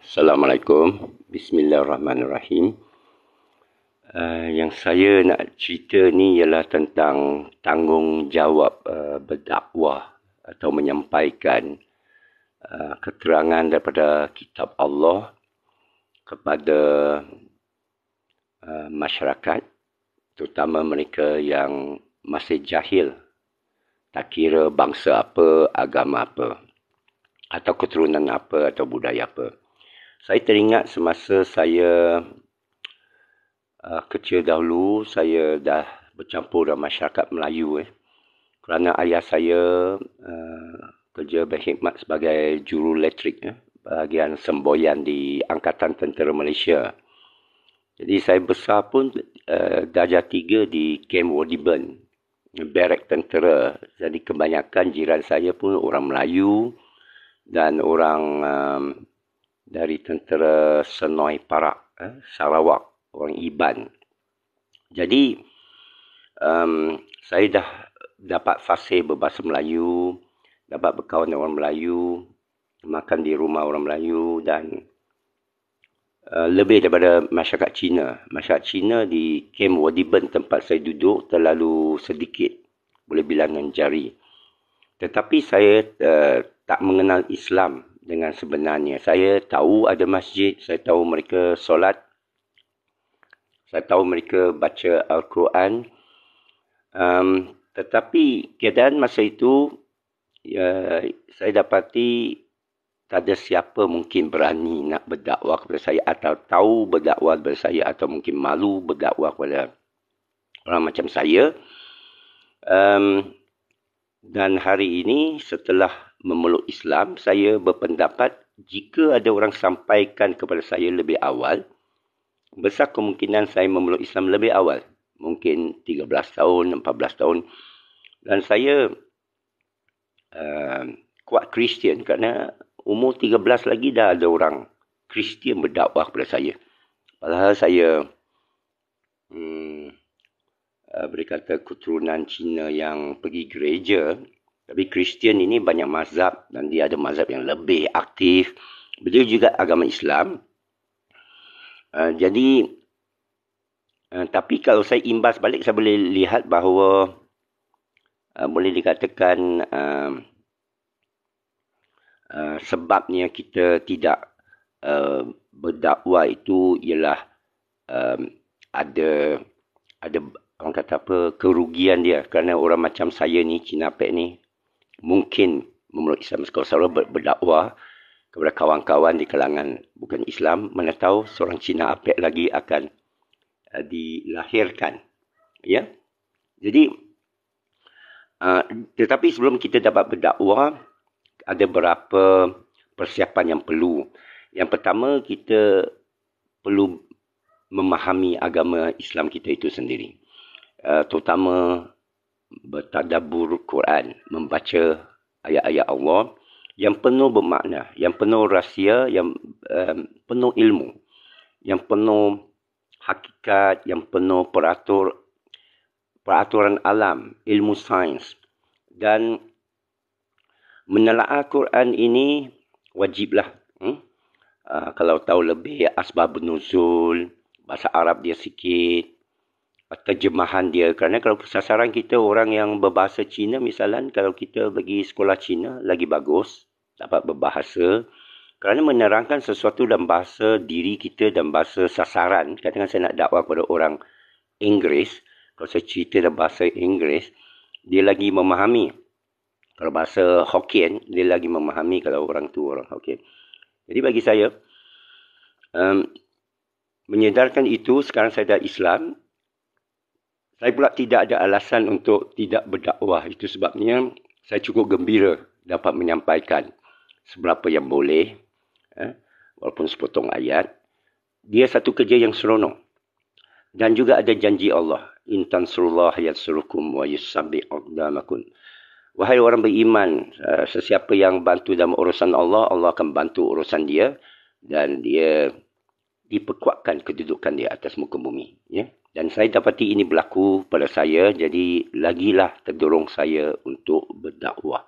Assalamualaikum. Bismillahirrahmanirrahim. Yang saya nak cerita ni ialah tentang tanggungjawab berdakwah atau menyampaikan keterangan daripada kitab Allah kepada masyarakat, terutama mereka yang masih jahil, tak kira bangsa apa, agama apa, atau keturunan apa, atau budaya apa. Saya teringat semasa saya kecil dahulu, saya dah bercampur dengan masyarakat Melayu. Kerana ayah saya kerja berkhidmat sebagai juru elektrik, bahagian semboyan di Angkatan Tentera Malaysia. Jadi saya besar pun darjah 3 di Camp Wadiburn, barak tentera. Jadi kebanyakan jiran saya pun orang Melayu dan orang dari tentera Senoi Perak, Sarawak, orang Iban. Jadi, saya dah dapat fasih berbahasa Melayu, dapat berkawan dengan orang Melayu, makan di rumah orang Melayu dan lebih daripada masyarakat Cina. Masyarakat Cina di Camp Wadiburn tempat saya duduk terlalu sedikit, boleh bilang dengan jari. Tetapi saya tak mengenal Islam dengan sebenarnya. Saya tahu ada masjid, saya tahu mereka solat, saya tahu mereka baca Al-Quran. Tetapi keadaan masa itu, saya dapati tak ada siapa mungkin berani nak berdakwah kepada saya atau tahu berdakwah kepada saya atau mungkin malu berdakwah kepada orang macam saya. Dan hari ini setelah memeluk Islam, saya berpendapat jika ada orang sampaikan kepada saya lebih awal, besar kemungkinan saya memeluk Islam lebih awal. Mungkin 13 tahun, 14 tahun. Dan saya kuat Kristian kerana umur 13 lagi dah ada orang Kristian berdakwah kepada saya. Padahal saya berkata keturunan Cina yang pergi gereja. Tapi Kristian ini banyak mazhab dan dia ada mazhab yang lebih aktif. Begitu juga agama Islam. Tapi kalau saya imbas balik, saya boleh lihat bahawa boleh dikatakan sebabnya kita tidak berdakwah itu ialah ada orang kata apa, kerugian dia. Kerana orang macam saya ni, Cina Pek ni, mungkin memeluk Islam. Kalau saya berdakwah kepada kawan-kawan di kalangan bukan Islam, mana tahu seorang Cina Apek lagi akan dilahirkan. Ya. Jadi, tetapi sebelum kita dapat berdakwah, ada beberapa persiapan yang perlu. Yang pertama, kita perlu memahami agama Islam kita itu sendiri. Terutama bertadabbur Quran, membaca ayat-ayat Allah yang penuh bermakna, yang penuh rahsia, yang penuh ilmu, yang penuh hakikat, yang penuh peraturan alam, ilmu sains. Dan menelaah Quran ini wajiblah. Kalau tahu lebih asbab nuzul, bahasa Arab dia sikit, terjemahan dia. Kerana kalau sasaran kita orang yang berbahasa Cina, misalnya kalau kita pergi sekolah Cina, lagi bagus dapat berbahasa. Kerana menerangkan sesuatu dalam bahasa diri kita dan bahasa sasaran. Kadang-kadang saya nak dakwah kepada orang Inggeris, kalau saya cerita dalam bahasa Inggeris, dia lagi memahami. Kalau bahasa Hokkien, dia lagi memahami kalau orang tu orang Hokkien. Jadi bagi saya, menyedarkan itu, sekarang saya dah Islam, saya pula tidak ada alasan untuk tidak berdakwah. Itu sebabnya saya cukup gembira dapat menyampaikan seberapa yang boleh. Walaupun sepotong ayat. Dia satu kerja yang seronok. Dan juga ada janji Allah. In tansurullah yansurukum wa yusabbih aqdamakum. Wahai orang beriman, sesiapa yang bantu dalam urusan Allah, Allah akan bantu urusan dia. Dan dia diperkuatkan kedudukan dia atas muka bumi. Ya? Dan saya dapati ini berlaku pada saya, jadi lagilah terdorong saya untuk berdakwah.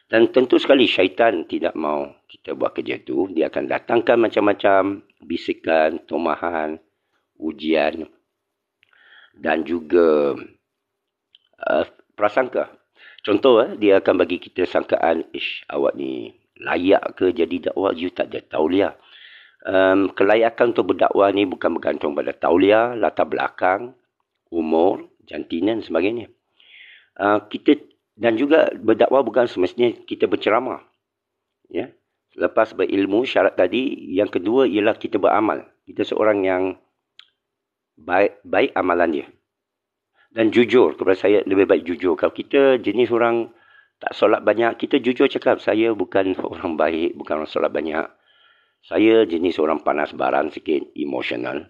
Dan tentu sekali syaitan tidak mau kita buat kerja tu. Dia akan datangkan macam-macam bisikan, tomahan, ujian dan juga prasangka. Contoh, dia akan bagi kita sangkaan, awak ni layak ke jadi dakwah? You tak ada tauliah. Kelayakan untuk berdakwah ni bukan bergantung pada tauliah, latar belakang, umur, jantina dan sebagainya. Kita dan juga berdakwah bukan semestinya kita berceramah. Ya. Lepas berilmu, syarat tadi, yang kedua ialah kita beramal. Kita seorang yang baik amalan dia. Dan jujur, kepada saya lebih baik jujur. Kalau kita jenis orang tak solat banyak, kita jujur cakap, saya bukan orang baik, bukan orang solat banyak. Saya jenis orang panas baran sikit, emosional.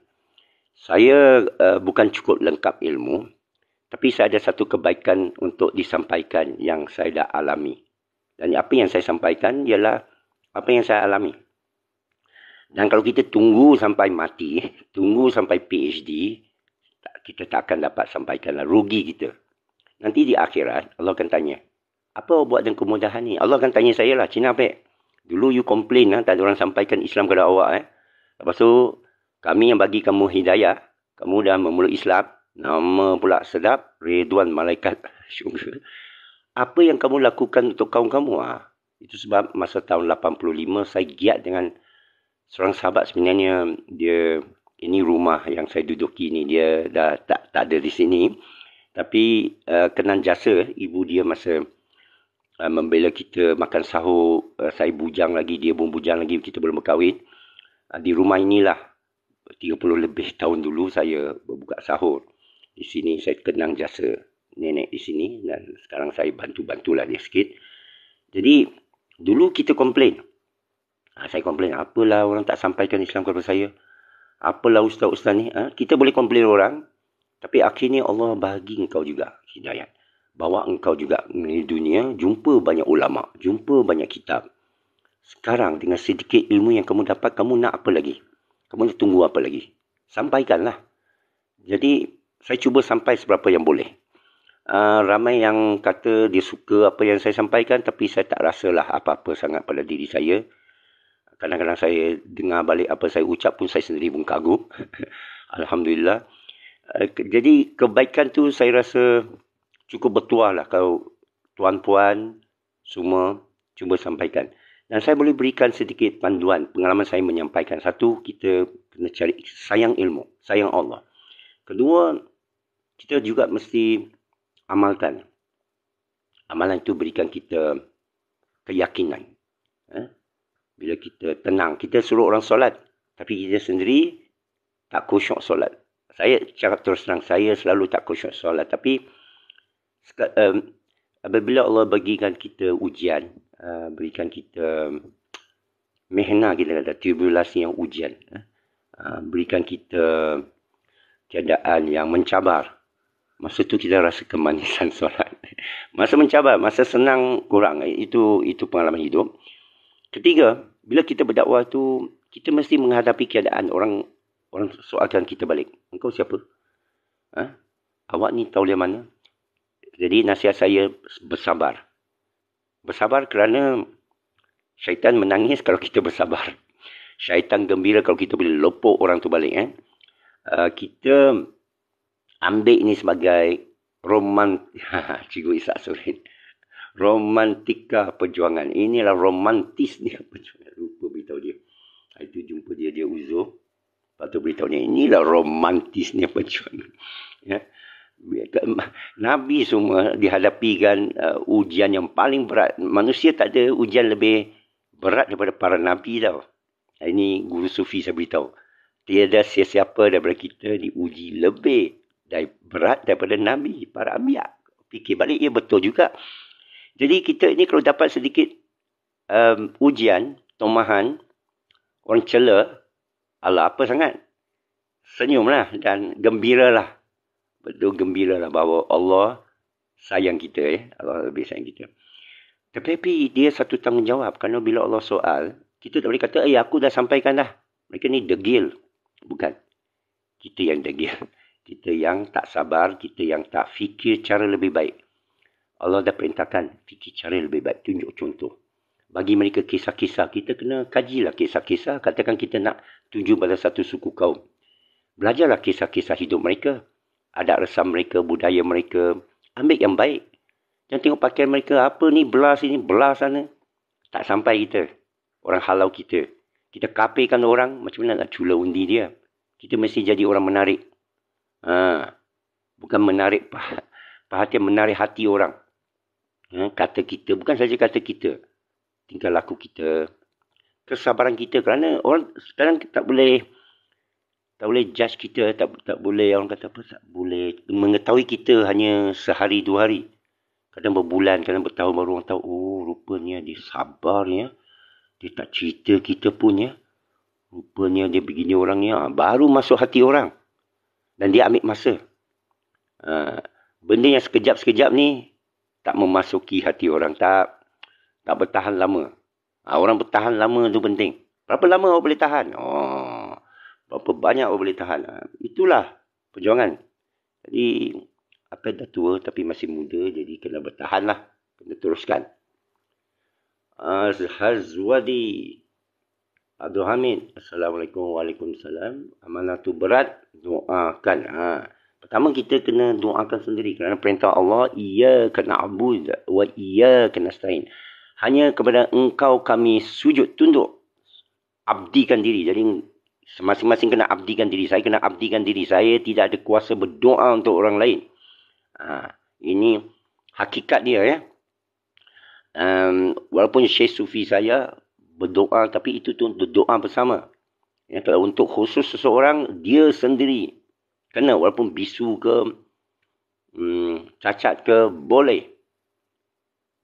Saya bukan cukup lengkap ilmu. Tapi saya ada satu kebaikan untuk disampaikan yang saya dah alami. Dan apa yang saya sampaikan ialah apa yang saya alami. Dan kalau kita tunggu sampai mati, tunggu sampai PhD, kita tak akan dapat sampaikanlah. Rugi kita. Nanti di akhirat, Allah akan tanya, apa awak buat dengan kemudahan ni? Allah akan tanya saya lah, Cina Pek. Dulu you complain, tak ada orang sampaikan Islam kepada awak. Lepas tu, kami yang bagi kamu hidayah, kamu dah memeluk Islam, nama pula sedap, Ridwan Malaikat Syurga. Apa yang kamu lakukan untuk kaum kamu? Itu sebab masa tahun 85, saya giat dengan seorang sahabat sebenarnya. Ini rumah yang saya duduki ni, dia dah tak ada di sini. Tapi kenan jasa, ibu dia masa membela kita makan sahur, saya bujang lagi, dia pun bujang lagi, kita belum berkahwin. Di rumah inilah, 30 lebih tahun dulu saya berbuka sahur. Di sini saya kenang jasa nenek di sini dan sekarang saya bantu-bantulah dia sikit. Jadi dulu kita komplain. Saya komplain, apalah orang tak sampaikan Islam kepada saya. Apalah ustaz-ustaz ni. Kita boleh komplain orang. Tapi akhirnya Allah bagi engkau juga hidayat. Bawa engkau juga di dunia, jumpa banyak ulama, jumpa banyak kitab. Sekarang dengan sedikit ilmu yang kamu dapat, kamu nak apa lagi? Kamu nak tunggu apa lagi? Sampaikanlah. Jadi saya cuba sampai seberapa yang boleh. Ramai yang kata dia suka apa yang saya sampaikan, tapi saya tak rasalah apa-apa sangat pada diri saya. Kadang-kadang saya dengar balik apa saya ucap pun saya sendiri pun kagum. Alhamdulillah. Jadi kebaikan tu saya rasa cukup bertuah lah kalau tuan-puan semua cuba sampaikan. Dan saya boleh berikan sedikit panduan pengalaman saya menyampaikan. Satu, kita kena cari sayang ilmu, sayang Allah. Kedua, kita juga mesti amalkan. Amalan itu berikan kita keyakinan. Bila kita tenang, kita suruh orang solat, tapi kita sendiri tak khusyuk solat. Saya cakap terus terang, saya selalu tak khusyuk solat. Tapi apabila Allah bagikan kita ujian, berikan kita mihna, kita kata tribulasi yang ujian, berikan kita keadaan yang mencabar, masa tu kita rasa kemanisan solat. Masa mencabar, masa senang kurang. Itu pengalaman hidup. Ketiga, bila kita berdakwah tu, kita mesti menghadapi keadaan orang soalkan kita balik. Engkau siapa? Awak ni tahu dari mana? Jadi nasihat saya bersabar. Bersabar kerana syaitan menangis kalau kita bersabar. Syaitan gembira kalau kita boleh lopok orang tu balik. Kita ambil ini sebagai Cikgu Ishak Surin. Romantika perjuangan. Inilah romantisnya perjuangan. Lupa beritahu dia. Itu jumpa dia uzur. Lepas tu beritahu dia, inilah romantisnya perjuangan. Ya. Nabi semua dihadapikan ujian yang paling berat. Manusia tak ada ujian lebih berat daripada para Nabi tau. Ini guru sufi saya beritahu. Tiada sesiapa daripada kita diuji lebih berat daripada Nabi, para Anbiya. Fikir balik, ya betul juga. Jadi kita ini kalau dapat sedikit ujian, tomahan, orang cela, Allah apa sangat? Senyumlah dan gembiralah. Betul gembiralah bahawa Allah sayang kita. Allah lebih sayang kita. Tetapi dia satu tanggungjawab. Kerana bila Allah soal, kita tak boleh kata, aku dah sampaikan dah. Mereka ni degil. Bukan. Kita yang degil. Kita yang tak sabar. Kita yang tak fikir cara lebih baik. Allah dah perintahkan fikir cara lebih baik, tunjuk contoh. Bagi mereka kisah-kisah, kita kena kajilah kisah-kisah. Katakan kita nak tuju pada satu suku kaum. Belajarlah kisah-kisah hidup mereka. Adat resam mereka, budaya mereka. Ambil yang baik. Jangan tengok pakaian mereka, apa ni, belah sini, belah sana. Tak sampai kita. Orang halau kita. Kita kapirkan orang, macam mana nak cula undi dia. Kita mesti jadi orang menarik. Bukan menarik perhatian, menarik hati orang. Kata kita, bukan saja kata kita. Tingkah laku kita. Kesabaran kita. Kerana orang sekarang tak boleh judge kita. Tak boleh, orang kata apa, tak boleh mengetahui kita hanya sehari, 2 hari. Kadang berbulan, kadang bertahun baru orang tahu, oh rupanya dia sabar ya. Dia tak cerita kita pun ya. Rupanya dia begini orangnya. Baru masuk hati orang. Dan dia ambil masa. Benda yang sekejap-sekejap ni tak memasuki hati orang. Tak bertahan lama. Orang bertahan lama tu penting. Berapa lama awak boleh tahan? Berapa banyak awak boleh tahan? Itulah perjuangan. Jadi, apa dah tua tapi masih muda. Jadi, kena bertahan lah. Kena teruskan. Hazwadi Abdul Hamid. Assalamualaikum. Waalaikumsalam. Amanah tu berat. Doakan. Pertama kita kena doakan sendiri. Kerana perintah Allah. Iyyaka na'budu wa iyyaka nasta'in. Hanya kepada engkau kami sujud, tunduk. Abdikan diri. Jadi masing-masing kena abdikan diri. Saya kena abdikan diri. Saya tidak ada kuasa berdoa untuk orang lain. Ini hakikat dia ya. Walaupun Syekh Sufi saya berdoa, tapi itu tu doa bersama. Ya, kalau untuk khusus seseorang, dia sendiri. Kena walaupun bisu ke, cacat ke, boleh.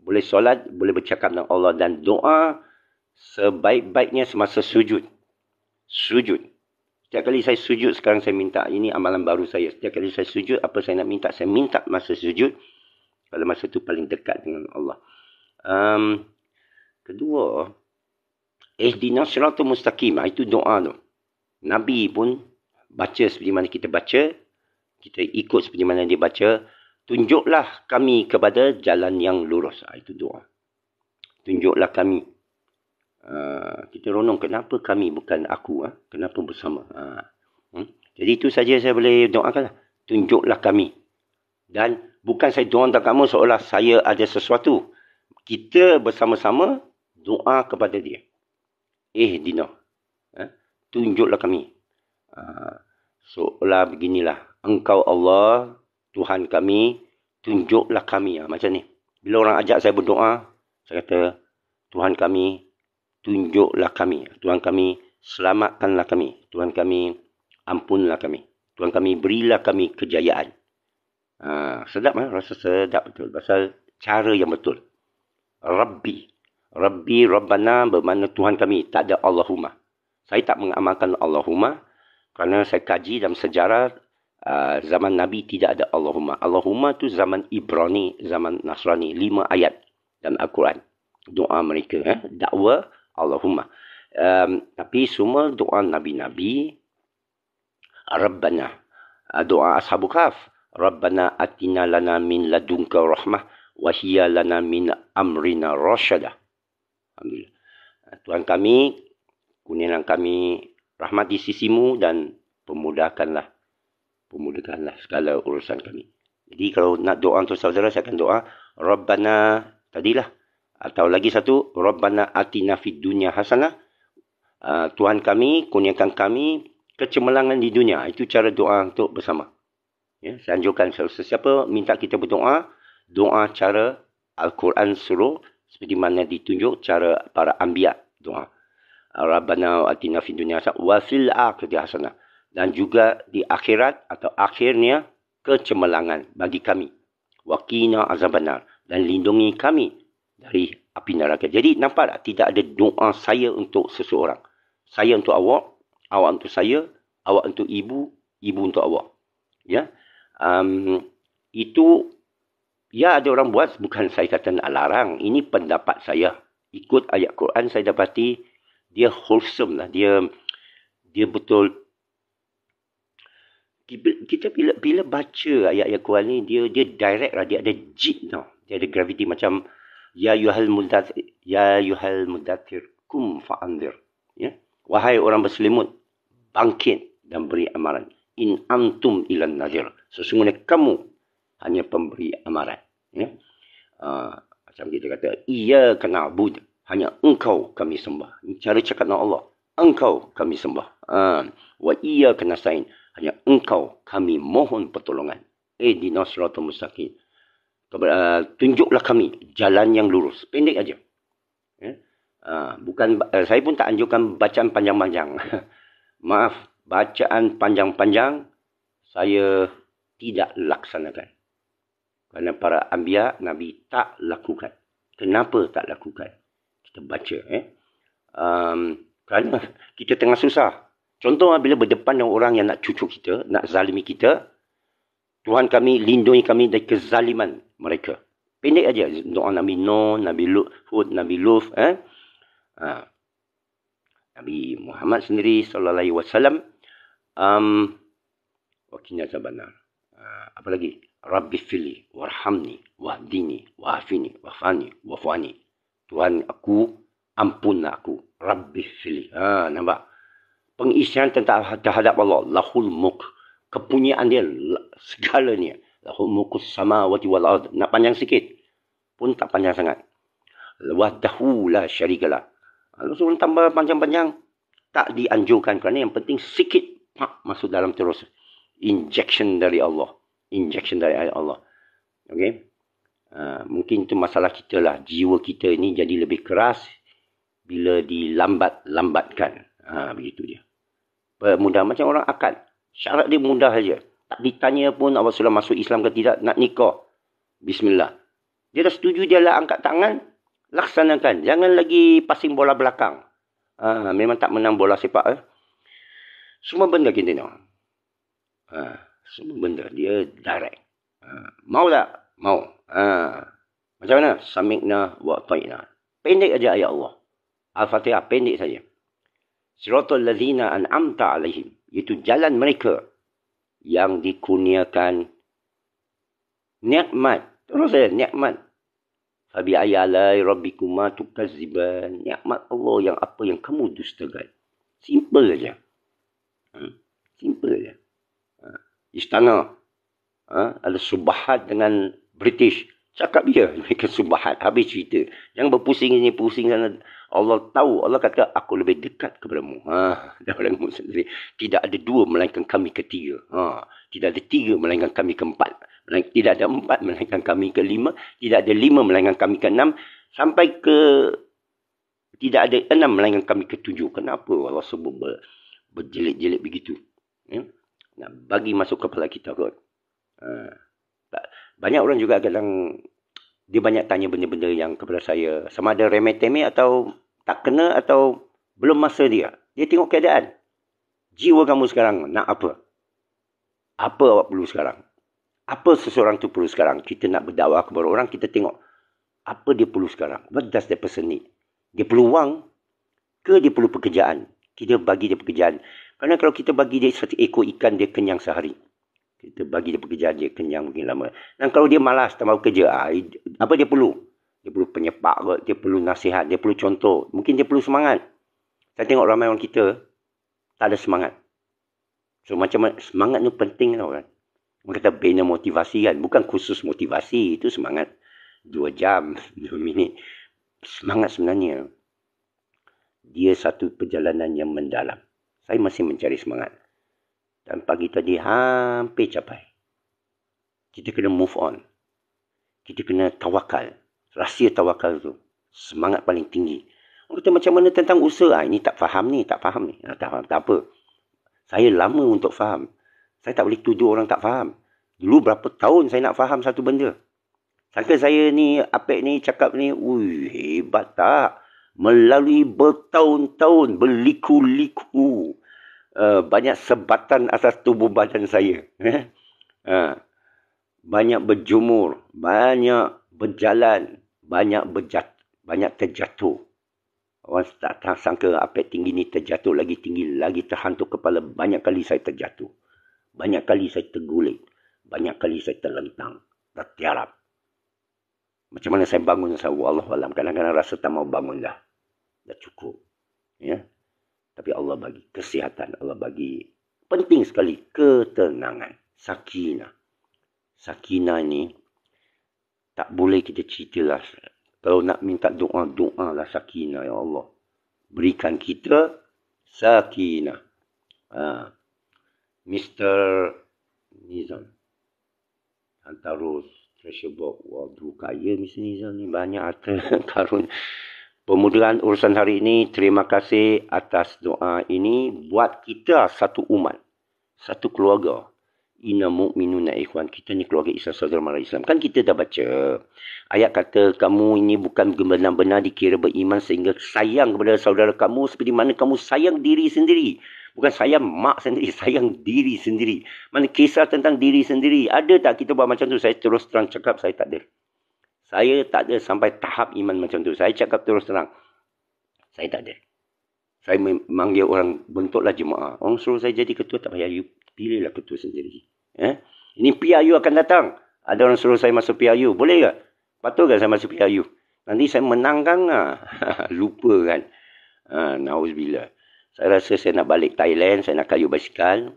Boleh solat, boleh bercakap dengan Allah. Dan doa sebaik-baiknya semasa sujud. Sujud. Setiap kali saya sujud, sekarang saya minta. Ini amalan baru saya. Setiap kali saya sujud, apa saya nak minta? Saya minta masa sujud. Kalau masa itu paling dekat dengan Allah. Kedua, ihdinas siratal mustaqim. Itu doa tu. Nabi pun baca seperti mana kita baca. Kita ikut seperti mana dia baca. Tunjuklah kami kepada jalan yang lurus. Itu doa. Tunjuklah kami. Kita renung, kenapa kami bukan aku? Kenapa bersama? Jadi itu saja saya boleh doakan. Tunjuklah kami. Dan bukan saya doa untuk kamu seolah saya ada sesuatu. Kita bersama-sama doa kepada dia. Ihdina. Tunjuklah kami. Seolah beginilah. Engkau Allah, Tuhan kami, tunjuklah kami. Macam ni. Bila orang ajak saya berdoa, saya kata, Tuhan kami, tunjuklah kami. Tuhan kami, selamatkanlah kami. Tuhan kami, ampunlah kami. Tuhan kami, berilah kami kejayaan. Sedap rasa sedap betul. Pasal cara yang betul. Rabbi, Rabbana bermakna Tuhan kami. Tak ada Allahumma. Saya tak mengamalkan Allahumma. Kerana saya kaji dalam sejarah zaman Nabi tidak ada Allahumma. Allahumma tu zaman Ibrani, zaman Nasrani. 5 ayat dalam Al-Quran. Doa mereka. Dakwa Allahumma. Tapi semua doa Nabi-Nabi. Rabbana. Doa Ashabul Kahf. Rabbana atina lana min ladunka rahmah. Wahiyya lana min amrina rasyada. Alhamdulillah. Tuhan kami, kurniakan kami rahmat di sisimu dan pemudahkanlah segala urusan kami. Jadi kalau nak doa untuk saudara, saya akan doa Rabbana tadilah. Atau lagi satu, Rabbana atina fid dunya hasanah. Tuhan kami, kurniakan kami kecemerlangan di dunia. Itu cara doa untuk bersama. Ya, saya anjurkan sesiapa minta kita berdoa, doa cara Al-Quran suruh seperti mana ditunjuk cara para anbiya doa. Rabbana atina fid dunya hasanah wa fil akhirati hasanah. Dan juga di akhirat atau akhirnya kecemerlangan bagi kami. Waqina azabannar. Dan lindungi kami dari api neraka. Jadi nampak tak? Tidak ada doa saya untuk seseorang. Saya untuk awak, awak untuk saya, awak untuk ibu, ibu untuk awak. Ya. Itu ya ada orang buat, bukan saya kata nak larang. Ini pendapat saya. Ikut ayat Quran saya dapati dia wholesome lah. Dia betul. Kita bila baca ayat-ayat Quran ni, dia direct lah. Dia ada jid tau. Dia ada graviti macam ya yuhal mudathir kum fa'andir. Ya. Wahai orang berselimut, bangkit dan beri amaran. In antum ilan nazir. Sesungguhnya kamu hanya pemberi amaran. Ya. Macam kita kata, iya kena abud. Hanya engkau kami sembah. Ini cara cakap dengan Allah. Engkau kami sembah. Wa iya kena sain. Hanya engkau kami mohon pertolongan. Ihdinas siratal mustaqim. Tunjuklah kami jalan yang lurus. Pendek aja. Ya? Bukan saya pun tak anjurkan bacaan panjang-panjang. Maaf, bacaan panjang-panjang saya tidak laksanakan. Kerana para anbiya, Nabi tak lakukan. Kenapa tak lakukan? Kita baca. Kerana kita tengah susah. Contoh bila berdepan dengan orang yang nak cucuk kita, nak zalimi kita, Tuhan kami, lindungi kami dari kezaliman mereka. Pendek aja. Doa Nabi Nuh, Nabi Hud, Nabi Lut. Nabi Muhammad sendiri, sallallahu alaihi wasallam. Wakilnya sabanar. Apa lagi? Rabbi fili, warhamni, wahdini, wafini, wafani, wafani. Tuhan aku, ampunlah aku. Rabbi fili. Nampak? Pengisian terhadap Allah. Lahul mulk. Kepunyaan dia segalanya. Lahul mulkus samawati wal ard. Nak panjang sikit pun tak panjang sangat. Wahdahu la syarikalah. Kalau suruh tambah panjang-panjang tak dianjurkan, kerana yang penting sikit masuk dalam terus. Injection dari Allah. Injection dari Allah. Okey. Mungkin itu masalah kita lah. Jiwa kita ini jadi lebih keras bila dilambatkan. Begitu dia. Mudah macam orang akad. Syarat dia mudah saja. Tak ditanya pun awak sudah masuk Islam ke tidak, nak nikah. Bismillah. Dia dah setuju, dia lah angkat tangan. Laksanakan. Jangan lagi passing bola belakang. Memang tak menang bola sepak. Semua benda kita tengok. Semua benda. Dia direct. Mau tak? Mau. Macam mana? Samikna wa ta'ina. Pendek aja ayat Allah. Al-Fatihah pendek saja. Siratal ladzina an'amta alaihim. Itu jalan mereka yang dikurniakan nikmat. Terus saja nikmat. Fabi ayalai rabbikuma tukazziban. Nikmat Allah yang apa yang kamu dustakan. Simple saja. Simple saja. Istana. Ada subahat dengan British. Cakap dia. Mereka subahat. Habis cerita. Jangan berpusing ini, pusing sana. Allah tahu. Allah kata, aku lebih dekat kepadamu. Dalam sendiri. Tidak ada dua, melainkan kami ketiga. Tidak ada tiga, melainkan kami keempat. Tidak ada empat, melainkan kami kelima. Tidak ada lima, melainkan kami keenam. Sampai ke... Tidak ada enam, melainkan kami ketujuh. Kenapa Allah sebut berjelit-jelit begitu? Nak bagi masuk kepala kita kot. Banyak orang juga kadang dia banyak tanya benda-benda yang kepada saya sama ada remeh-temeh atau tak kena atau belum masa dia. Dia tengok keadaan. Jiwa kamu sekarang nak apa? Apa awak perlu sekarang? Apa seseorang tu perlu sekarang? Kita nak berdakwah kepada orang, kita tengok apa dia perlu sekarang. What does that person need? Dia perlu wang ke dia perlu pekerjaan? Kita bagi dia pekerjaan. Kerana kalau kita bagi dia satu ekor ikan, dia kenyang sehari. Kita bagi dia pekerjaan, dia kenyang mungkin lama. Dan kalau dia malas, tak mahu kerja, apa dia perlu? Dia perlu penyepak, dia perlu nasihat, dia perlu contoh. Mungkin dia perlu semangat. Saya tengok ramai orang kita, tak ada semangat. So macam mana? Semangat ni penting tau kan. Orang kata bina motivasi kan. Bukan khusus motivasi, itu semangat 2 jam, 2 minit. Semangat sebenarnya, dia satu perjalanan yang mendalam. Saya masih mencari semangat. Dan pagi tadi hampir capai. Kita kena move on. Kita kena tawakal. Rahsia tawakal tu. Semangat paling tinggi. Orang kata macam mana tentang usaha? Ini tak faham ni, tak faham ni. Tak faham, tak apa. Saya lama untuk faham. Saya tak boleh tuduh orang tak faham. Dulu berapa tahun saya nak faham satu benda. Sangka saya ni, Apek ni, cakap ni, hebat tak? Melalui bertahun-tahun, berliku-liku. Banyak sebatan atas tubuh badan saya. Banyak berjumur, banyak berjalan, banyak terjatuh. Orang tak sangka Apek tinggi ni terjatuh, lagi tinggi, lagi terhantuk kepala. Banyak kali saya terjatuh. Banyak kali saya terguling. Banyak kali saya terlentang, tertiarap. Macam mana saya bangun sahur, Allah alam. Kadang-kadang rasa tak mau bangun dah. Dah cukup. Ya. Tapi Allah bagi kesihatan. Allah bagi penting sekali ketenangan. Sakinah. Sakinah ni tak boleh kita ceritalah. Kalau nak minta doa, doalah sakinah ya Allah. Berikan kita sakinah. Mr. Nizam. Antarus treasure box. Waduh, kaya Mr. Nizam ni. Banyak harta karun. Pemudahan urusan hari ini, terima kasih atas doa ini. Buat kita satu umat, satu keluarga. Inna mu'minuna ikhwan. Kita ni keluarga Islam, saudara mara Islam. Kan kita dah baca. Ayat kata, kamu ini bukan benar-benar dikira beriman sehingga sayang kepada saudara kamu seperti mana kamu sayang diri sendiri. Bukan sayang mak sendiri, sayang diri sendiri. Mana kisah tentang diri sendiri. Ada tak kita buat macam tu? Saya terus terang cakap, saya tak ada. Saya tak ada sampai tahap iman macam tu. Saya cakap terus terang. Saya tak ada. Saya memanggil orang, bentuklah jemaah. Orang suruh saya jadi ketua, tak payah. You pilihlah ketua sendiri. Ini PIU akan datang. Ada orang suruh saya masuk PIU. Boleh ke? Patut ke saya masuk PIU? Nanti saya menangkan lah. Lupa kan. Nauzubillah. Saya rasa saya nak balik Thailand. Saya nak kayu basikal.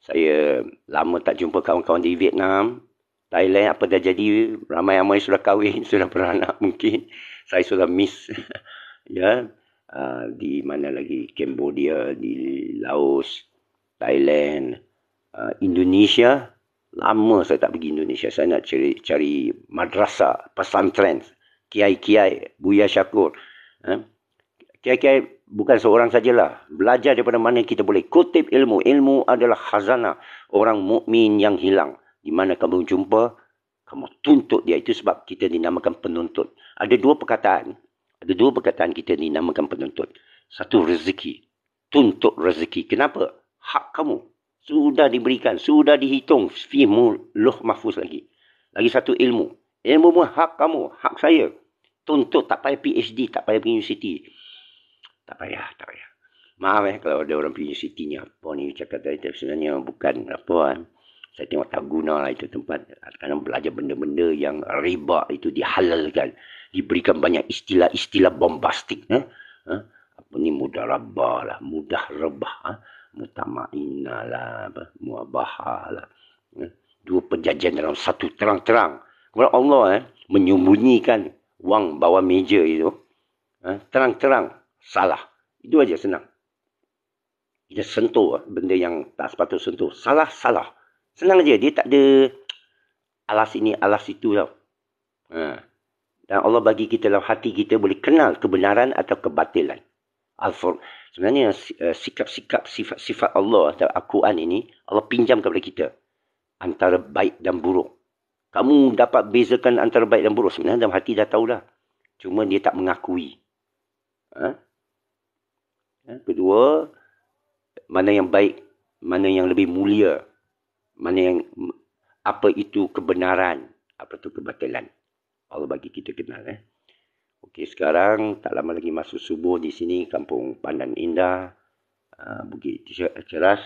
Saya lama tak jumpa kawan-kawan di Vietnam. Thailand apa dah jadi, ramai-ramai sudah kahwin, sudah beranak mungkin. Saya sudah miss. Ya, di mana lagi? Cambodia, di Laos, Thailand, Indonesia. Lama saya tak pergi Indonesia. Saya nak cari madrasah, pesantren, kiai-kiai, Buya Syakur. Kiai-kiai bukan seorang sajalah. Belajar daripada mana kita boleh kutip ilmu. Ilmu adalah khazanah orang mukmin yang hilang. Di mana kamu jumpa, kamu tuntut dia. Itu sebab kita dinamakan penuntut. Ada dua perkataan. Kita dinamakan penuntut. Satu, rezeki. Tuntut rezeki. Kenapa? Hak kamu. Sudah diberikan. Sudah dihitung. Fi luh mahfuz lagi. Lagi satu, ilmu. Ilmu pun hak kamu. Hak saya. Tuntut. Tak payah PhD. Tak payah pergi universiti. Tak payah. Maaf kalau ada orang pergi universiti ni. Apa ni cakap tadi. Sebenarnya bukan apa. Saya tengok tak guna lah itu tempat. Kadang belajar benda-benda yang riba itu dihalalkan. Diberikan banyak istilah-istilah bombastik. Apa ni mudarabah lah. Mudah rebah. Mutama'inah lah. Muabahah lah. Dua perjanjian dalam satu terang-terang. Kemudian Allah menyembunyikan wang bawah meja itu. Terang-terang. Salah. Itu aja senang. Kita sentuh benda yang tak sepatut sentuh. Salah. Senang aja. Dia tak ada alas ini, alas itu tau. Dan Allah bagi kita dalam hati kita boleh kenal kebenaran atau kebatilan. Sebenarnya sikap-sikap sifat-sifat Allah atau Al-Quran ini Allah pinjam kepada kita. Antara baik dan buruk. Kamu dapat bezakan antara baik dan buruk. Sebenarnya dalam hati dah tahu dah. Cuma dia tak mengakui. Kedua, mana yang baik, mana yang lebih mulia. Mana yang, apa itu kebenaran, apa itu kebatilan. Allah bagi kita kenal. Okey, sekarang tak lama lagi masuk subuh di sini, Kampung Pandan Indah, Bukit Ceras.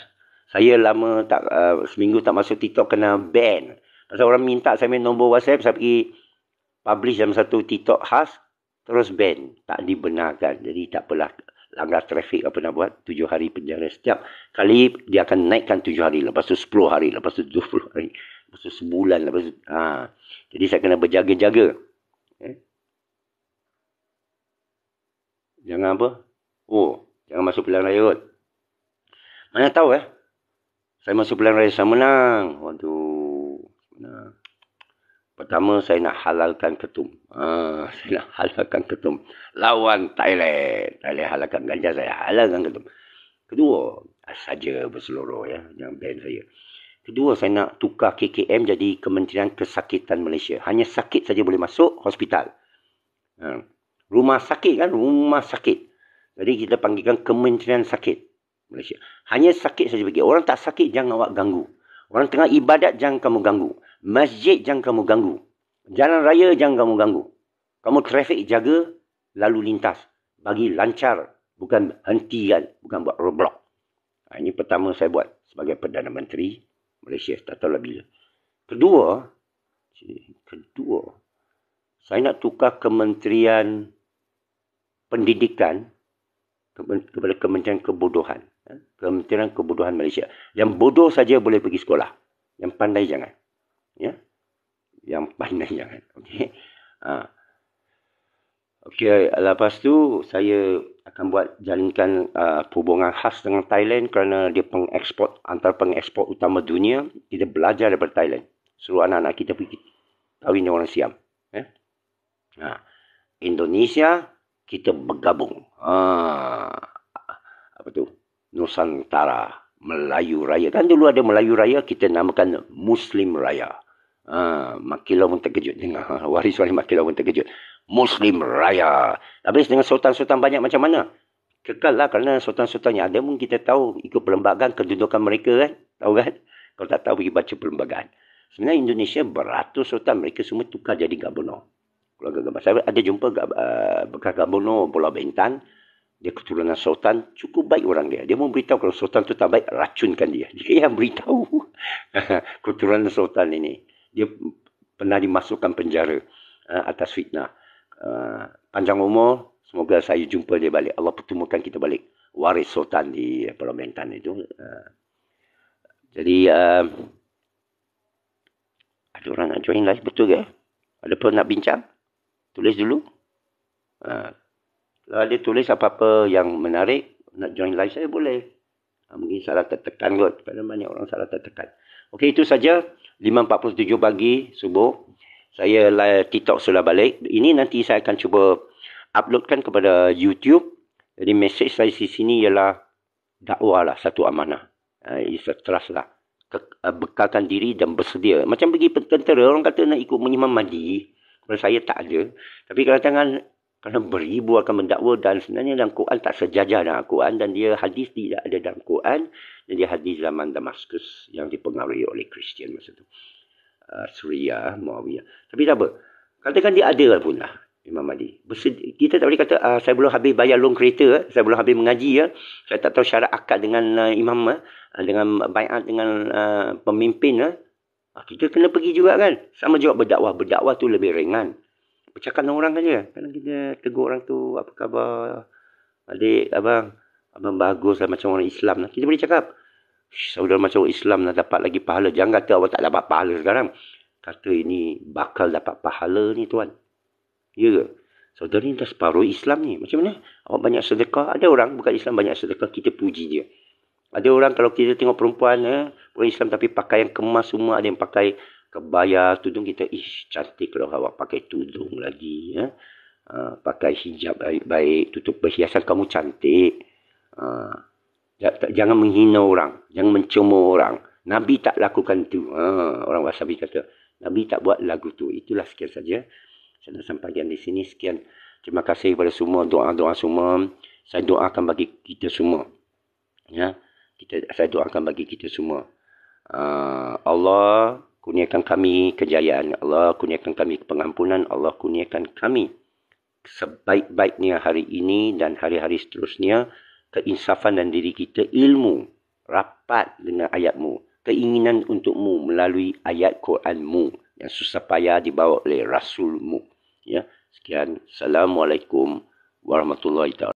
Saya lama tak, seminggu tak masuk TikTok kena ban. Pasal orang minta saya main nombor WhatsApp, saya pergi publish dalam satu TikTok khas, terus ban. Tak dibenarkan. Jadi tak apalah. Langgar trafik apa nak buat, 7 hari penjara. Setiap kali dia akan naikkan 7 hari, lepas tu 10 hari, lepas tu 20 hari, lepas tu sebulan, lepas tu, jadi saya kena berjaga-jaga. Jangan apa? Jangan masuk pilihan raya kot. Mana tahu saya masuk pilihan raya saya menang. Waduh, menang. Pertama, saya nak halalkan ketum. Lawan Thailand. Thailand halalkan ganja, saya halalkan ketum. Kedua, saja berseluruh jangan ban saya. Kedua, saya nak tukar KKM jadi Kementerian Kesakitan Malaysia. Hanya sakit saja boleh masuk hospital. Rumah sakit kan, rumah sakit. Jadi kita panggilkan Kementerian Sakit Malaysia. Hanya sakit saja pergi. Orang tak sakit, jangan awak ganggu. Orang tengah ibadat, jangan kamu ganggu. Masjid, jangan kamu ganggu. Jalan raya, jangan kamu ganggu. Kamu trafik, jaga lalu lintas. Bagi lancar. Bukan hentikan. Bukan buat roadblock. Ini pertama saya buat sebagai Perdana Menteri Malaysia. Tak tahu lah bila. Kedua, saya nak tukar Kementerian Pendidikan kepada Kementerian Kebodohan. Kementerian Kebodohan Malaysia. Yang bodoh saja boleh pergi sekolah. Yang pandai jangan. Ya. Yang pandai jangan. Okey. Okey, lepas tu saya akan buat jalinkan hubungan khas dengan Thailand kerana dia antara pengeksport utama dunia. Kita belajar daripada Thailand. Suruh anak-anak kita pergi kahwin dengan orang Siam. Indonesia kita bergabung. Apa tu? Nusantara, Melayu Raya. Kan dulu ada Melayu Raya, kita namakan Muslim Raya. Makilau pun terkejut. Dengar waris-waris Makilau pun terkejut. Muslim Raya. Habis dengan sultan-sultan banyak macam mana? Kekal lah kerana sultan-sultan yang ada pun kita tahu ikut perlembagaan kedudukan mereka kan. Tahu kan? Kalau tak tahu pergi baca perlembagaan. Sebenarnya Indonesia beratus sultan. Mereka semua tukar jadi gubernur. Saya ada jumpa bekas gubernur Pulau Bintan. Dia keturunan sultan. Cukup baik orang dia. Dia mau beritahu kalau sultan tu tak baik, racunkan dia. Dia yang beritahu. Keturunan sultan ini. Dia pernah dimasukkan penjara atas fitnah. Panjang umur. Semoga saya jumpa dia balik. Allah pertemukan kita balik. Waris sultan di Pulau Bintan itu. Jadi ada orang nak join live, betul ke? Ada pun nak bincang? Tulis dulu. Kalau ada tulis apa-apa yang menarik, nak join live saya boleh. Mungkin salah tertekan kot. Kerana banyak orang salah tertekan. Okey, itu saja. 5.47 pagi subuh. Saya live TikTok sudah balik. Ini nanti saya akan cuba uploadkan kepada YouTube. Jadi mesej saya di sini ialah dakwah lah, satu amanah. It's a trust lah. Bekalkan diri dan bersedia. Macam pergi tentera, orang kata nak ikut Imam Mahdi. Kalau saya tak ada. Tapi kerana beribu akan mendakwa dan sebenarnya dalam Quran tak sejajar dengan Quran dan dia hadis tidak ada dalam Quran dan dia hadis zaman Damaskus yang dipengaruhi oleh Kristian masa tu. Syria, Muawiyah. Tapi tak apa. Katakan dia ada pun lah Imam Mahdi. Kita tak boleh kata saya belum habis bayar loan kereta, saya belum habis mengaji ya. Saya tak tahu syarat akad dengan imam dengan baiat dengan pemimpin kita kena pergi juga kan. Sama juga berdakwah. Berdakwah tu lebih ringan. Bercakap dengan orang saja. Kadang kita tegur orang tu, apa khabar? Adik, abang bagus lah macam orang Islam lah. Kita boleh cakap, saudara macam orang Islam lah dapat lagi pahala. Jangan kata awak tak dapat pahala sekarang. Kata ini bakal dapat pahala ni tuan. Ya ke? Saudara ni dah separuh Islam ni. Macam mana? Awak banyak sedekah. Ada orang bukan Islam banyak sedekah. Kita puji dia. Ada orang kalau kita tengok perempuan, orang Islam tapi pakaian kemas semua. Ada yang pakai kebaya, tudung kita. Cantik kalau awak pakai tudung lagi. Pakai hijab baik-baik. Tutup perhiasan kamu cantik. Jangan menghina orang. Jangan mencemooh orang. Nabi tak lakukan itu. Orang Wasabi kata, Nabi tak buat lagu tu. Itulah sekian saja. Saya nak sampaikan di sini. Sekian. Terima kasih kepada semua. Doa-doa semua. Saya doakan bagi kita semua. Ya. Saya doakan bagi kita semua. Allah kurniakan kami kejayaan. Allah kurniakan kami pengampunan. Allah kurniakan kami sebaik-baiknya hari ini dan hari-hari seterusnya. Keinsafan dan diri kita. Ilmu. Rapat dengan ayatmu. Keinginan untukmu melalui ayat Quranmu. Yang susah payah dibawa oleh Rasulmu. Ya. Sekian. Assalamualaikum warahmatullahi wabarakatuh.